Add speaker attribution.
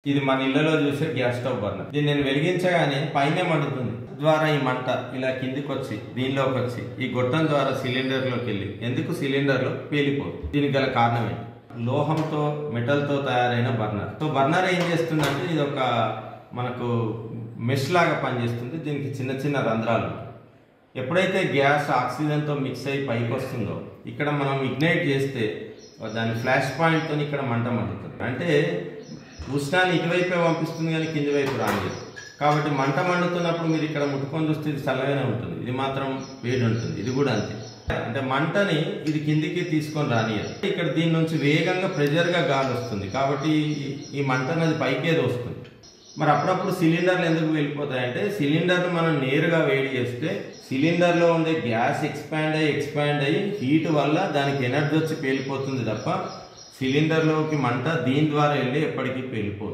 Speaker 1: ఇది మన ఇళ్లలో చూసే గ్యాస్ స్టవ్ బర్నర్. దీన్ని నేను వెలిగించగానే పైనే మండుతుంది. ద్వారా ఈ మంట ఇలా కిందికి వచ్చి దీనిలోకి వచ్చి ఈ గొట్టం ద్వారా సిలిండర్లోకి వెళ్ళి ఎందుకు సిలిండర్లో పేలిపోదు. దీనికి గల కారణం ఏంటి? లోహంతో మెటల్తో తయారైన బర్నర్. సో బర్నర్ ఏం చేస్తుందంటే ఇది ఒక మనకు మెష్ లాగా పనిచేస్తుంది. దీనికి చిన్న చిన్న రంధ్రాలు. ఎప్పుడైతే గ్యాస్ ఆక్సిజన్తో మిక్స్ అయ్యి పైకి వస్తుందో ఇక్కడ మనం ఇగ్నైట్ చేస్తే దాని ఫ్లాష్ పాయింట్తో ఇక్కడ మంట మండుతుంది. అంటే ఉష్ణాన్ని ఇటువైపే పంపిస్తుంది కానీ కింది వైపు రానిది. కాబట్టి మంట మండుతున్నప్పుడు మీరు ఇక్కడ ముట్టుకొని చూస్తే ఇది చల్లగానే ఉంటుంది, ఇది మాత్రం వేడి ఉంటుంది. ఇది కూడా అంతే. అంటే మంటని ఇది కిందికి తీసుకొని రానియదు. ఇక్కడ దీని నుంచి వేగంగా ప్రెజర్గా గాలి వస్తుంది కాబట్టి ఈ మంటను అది పైకే వస్తుంది. మరి అప్పుడప్పుడు సిలిండర్లు ఎందుకు వెళ్ళిపోతాయంటే సిలిండర్ను మనం నేరుగా వేడి చేస్తే సిలిండర్లో ఉండే గ్యాస్ ఎక్స్పాండ్ అయ్యి హీట్ వల్ల దానికి ఎనర్జీ వచ్చి పేలిపోతుంది తప్ప సిలిండర్లోకి మంట దీని ద్వారా వెళ్ళి ఎప్పటికీ పేలిపోతుంది.